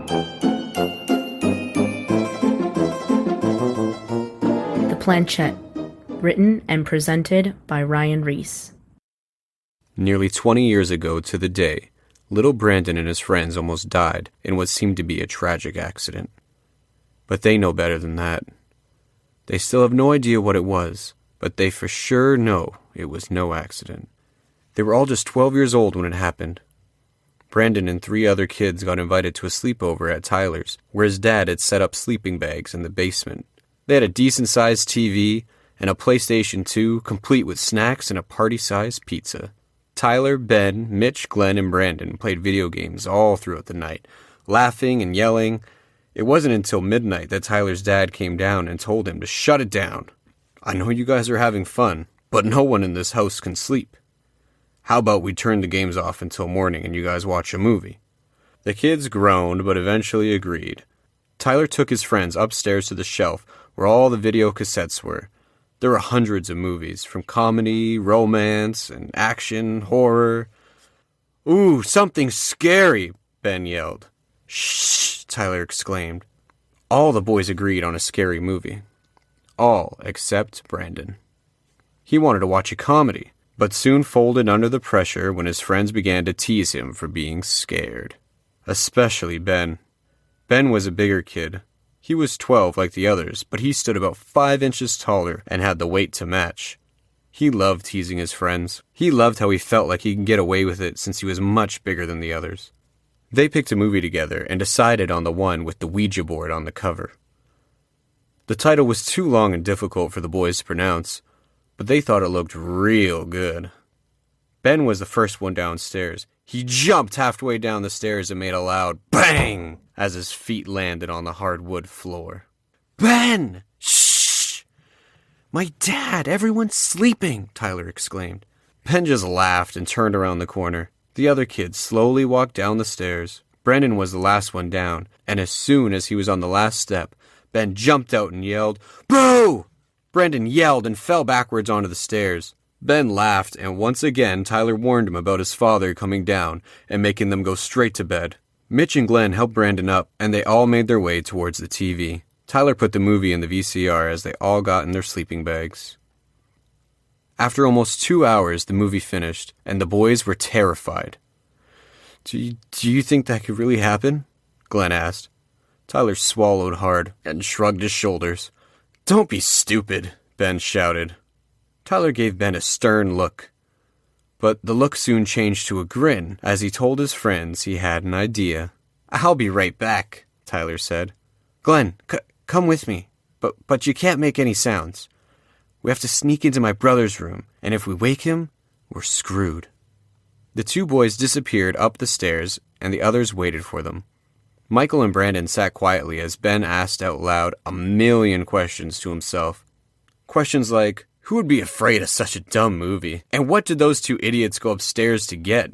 The Planchet, written and presented by Ryan Reis. Nearly 20 years ago to the day, little Brandon and his friends almost died in what seemed to be a tragic accident. But they know better than that. They still have no idea what it was, but they for sure know it was no accident. They were all just 12 years old when it happened. Brandon and 3 other kids got invited to a sleepover at Tyler's, where his dad had set up sleeping bags in the basement. They had a decent-sized TV and a PlayStation 2, complete with snacks and a party-sized pizza. Tyler, Ben, Mitch, Glenn, and Brandon played video games all throughout the night, laughing and yelling. It wasn't until midnight that Tyler's dad came down and told him to shut it down. "I know you guys are having fun, but no one in this house can sleep. How about we turn the games off until morning and you guys watch a movie?" The kids groaned, but eventually agreed. Tyler took his friends upstairs to the shelf where all the video cassettes were. There were hundreds of movies, from comedy, romance, and action, horror. "Ooh, something scary," Ben yelled. "Shh," Tyler exclaimed. All the boys agreed on a scary movie. All except Brandon. He wanted to watch a comedy, but soon folded under the pressure when his friends began to tease him for being scared. Especially Ben. Ben was a bigger kid. He was 12 like the others, but he stood about 5 inches taller and had the weight to match. He loved teasing his friends. He loved how he felt like he could get away with it since he was much bigger than the others. They picked a movie together and decided on the one with the Ouija board on the cover. The title was too long and difficult for the boys to pronounce, but they thought it looked real good. Ben was the first one downstairs. He jumped halfway down the stairs and made a loud bang as his feet landed on the hardwood floor. "Ben! Shh! My dad! Everyone's sleeping!" Tyler exclaimed. Ben just laughed and turned around the corner. The other kids slowly walked down the stairs. Brandon was the last one down, and as soon as he was on the last step, Ben jumped out and yelled, "Boo!" Brandon yelled and fell backwards onto the stairs. Ben laughed, and once again Tyler warned him about his father coming down and making them go straight to bed. Mitch and Glenn helped Brandon up, and they all made their way towards the TV. Tyler put the movie in the VCR as they all got in their sleeping bags. After almost 2 hours, the movie finished, and the boys were terrified. Do you think that could really happen?" Glenn asked. Tyler swallowed hard and shrugged his shoulders. "Don't be stupid," Ben shouted. Tyler gave Ben a stern look. But the look soon changed to a grin as he told his friends he had an idea. "I'll be right back," Tyler said. "Glenn, come with me. But you can't make any sounds. We have to sneak into my brother's room, and if we wake him, we're screwed." The 2 boys disappeared up the stairs, and the others waited for them. Michael and Brandon sat quietly as Ben asked out loud a million questions to himself. Questions like, who would be afraid of such a dumb movie? And what did those 2 idiots go upstairs to get?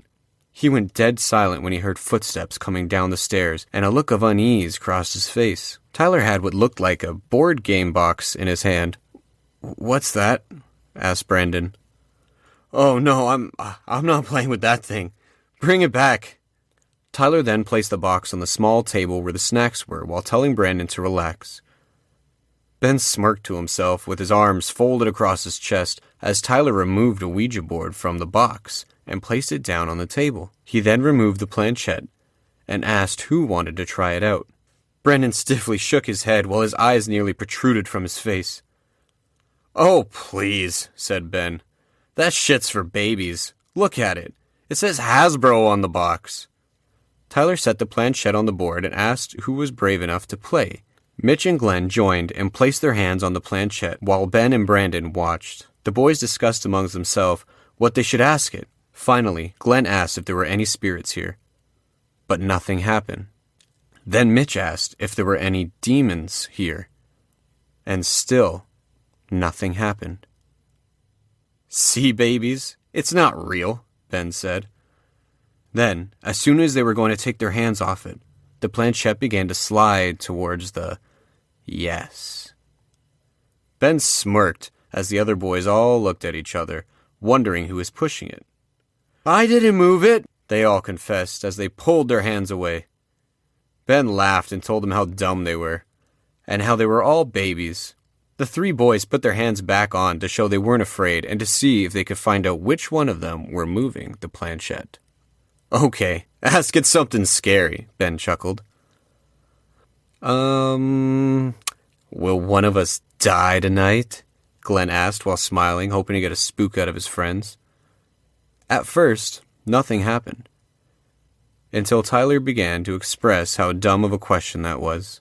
He went dead silent when he heard footsteps coming down the stairs, and a look of unease crossed his face. Tyler had what looked like a board game box in his hand. "What's that?" asked Brandon. "Oh no, I'm not playing with that thing. Bring it back." Tyler then placed the box on the small table where the snacks were while telling Brandon to relax. Ben smirked to himself with his arms folded across his chest as Tyler removed a Ouija board from the box and placed it down on the table. He then removed the planchette and asked who wanted to try it out. Brandon stiffly shook his head while his eyes nearly protruded from his face. "Oh, please," said Ben. "That shit's for babies. Look at it. It says Hasbro on the box." Tyler set the planchette on the board and asked who was brave enough to play. Mitch and Glenn joined and placed their hands on the planchette while Ben and Brandon watched. The boys discussed amongst themselves what they should ask it. Finally, Glenn asked if there were any spirits here. But nothing happened. Then Mitch asked if there were any demons here. And still, nothing happened. "See, babies, it's not real," Ben said. Then, as soon as they were going to take their hands off it, the planchette began to slide towards the yes. Ben smirked as the other boys all looked at each other, wondering who was pushing it. "I didn't move it," they all confessed as they pulled their hands away. Ben laughed and told them how dumb they were, and how they were all babies. The three boys put their hands back on to show they weren't afraid and to see if they could find out which one of them were moving the planchette. "Okay, ask it something scary," Ben chuckled. Will one of us die tonight?" Glenn asked while smiling, hoping to get a spook out of his friends. At first, nothing happened, until Tyler began to express how dumb of a question that was.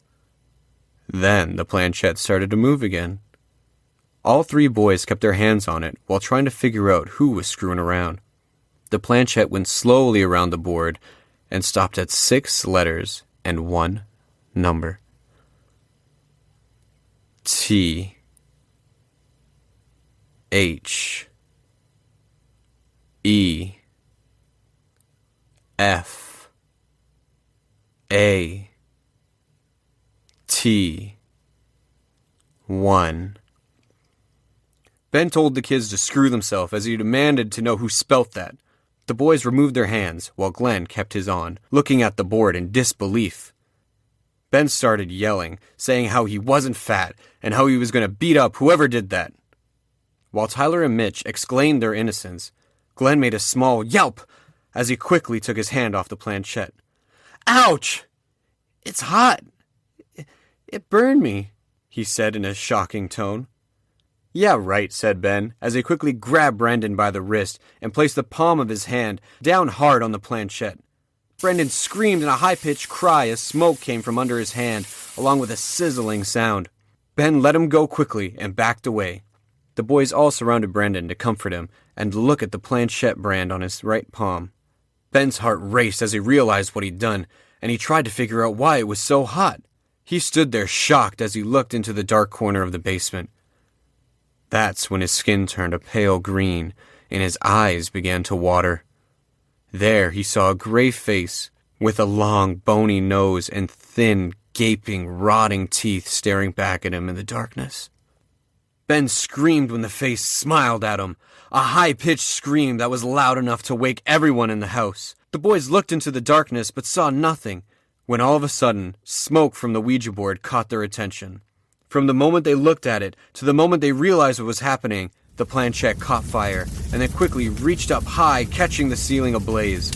Then the planchette started to move again. All three boys kept their hands on it while trying to figure out who was screwing around. The planchette went slowly around the board and stopped at 6 letters and 1 number. T H E F A T 1. Ben told the kids to screw themselves as he demanded to know who spelt that. The boys removed their hands while Glenn kept his on, looking at the board in disbelief. Ben started yelling, saying how he wasn't fat and how he was going to beat up whoever did that. While Tyler and Mitch exclaimed their innocence, Glenn made a small yelp as he quickly took his hand off the planchette. "Ouch! It's hot! It burned me," he said in a shocking tone. "Yeah, right," said Ben, as he quickly grabbed Brendan by the wrist and placed the palm of his hand down hard on the planchette. Brendan screamed in a high-pitched cry as smoke came from under his hand, along with a sizzling sound. Ben let him go quickly and backed away. The boys all surrounded Brendan to comfort him and look at the planchette brand on his right palm. Ben's heart raced as he realized what he'd done, and he tried to figure out why it was so hot. He stood there shocked as he looked into the dark corner of the basement. That's when his skin turned a pale green and his eyes began to water. There he saw a gray face with a long, bony nose and thin, gaping, rotting teeth staring back at him in the darkness. Ben screamed when the face smiled at him, a high-pitched scream that was loud enough to wake everyone in the house. The boys looked into the darkness but saw nothing, when all of a sudden, smoke from the Ouija board caught their attention. From the moment they looked at it to the moment they realized what was happening, the planchette caught fire and then quickly reached up high, catching the ceiling ablaze.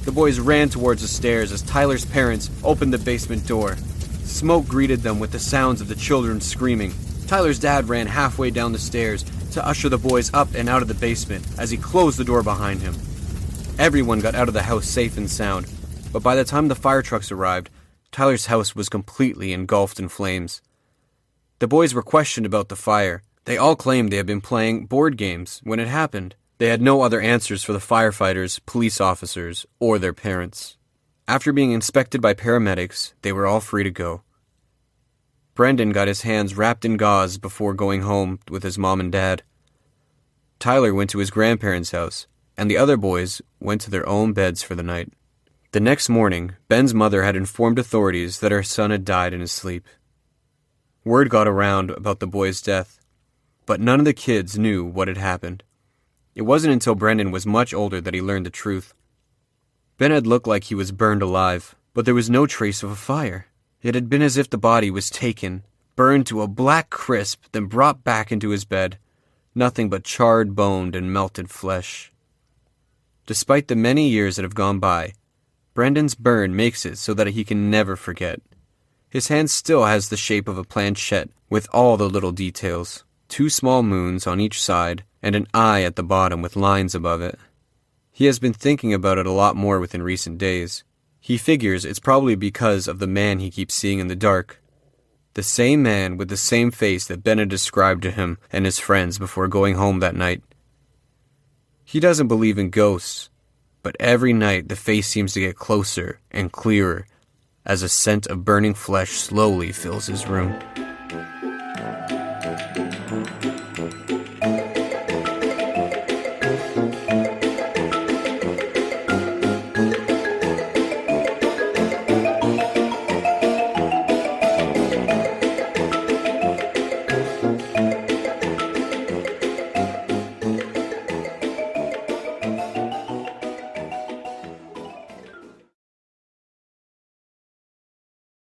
The boys ran towards the stairs as Tyler's parents opened the basement door. Smoke greeted them with the sounds of the children screaming. Tyler's dad ran halfway down the stairs to usher the boys up and out of the basement as he closed the door behind him. Everyone got out of the house safe and sound, but by the time the fire trucks arrived, Tyler's house was completely engulfed in flames. The boys were questioned about the fire. They all claimed they had been playing board games when it happened. They had no other answers for the firefighters, police officers, or their parents. After being inspected by paramedics, they were all free to go. Brendan got his hands wrapped in gauze before going home with his mom and dad. Tyler went to his grandparents' house, and the other boys went to their own beds for the night. The next morning, Ben's mother had informed authorities that her son had died in his sleep. Word got around about the boy's death, but none of the kids knew what had happened. It wasn't until Brendan was much older that he learned the truth. Ben had looked like he was burned alive, but there was no trace of a fire. It had been as if the body was taken, burned to a black crisp, then brought back into his bed. Nothing but charred bone and melted flesh. Despite the many years that have gone by, Brendan's burn makes it so that he can never forget. His hand still has the shape of a planchette with all the little details, 2 small moons on each side, and an eye at the bottom with lines above it. He has been thinking about it a lot more within recent days. He figures it's probably because of the man he keeps seeing in the dark. The same man with the same face that Ben had described to him and his friends before going home that night. He doesn't believe in ghosts, but every night the face seems to get closer and clearer as a scent of burning flesh slowly fills his room.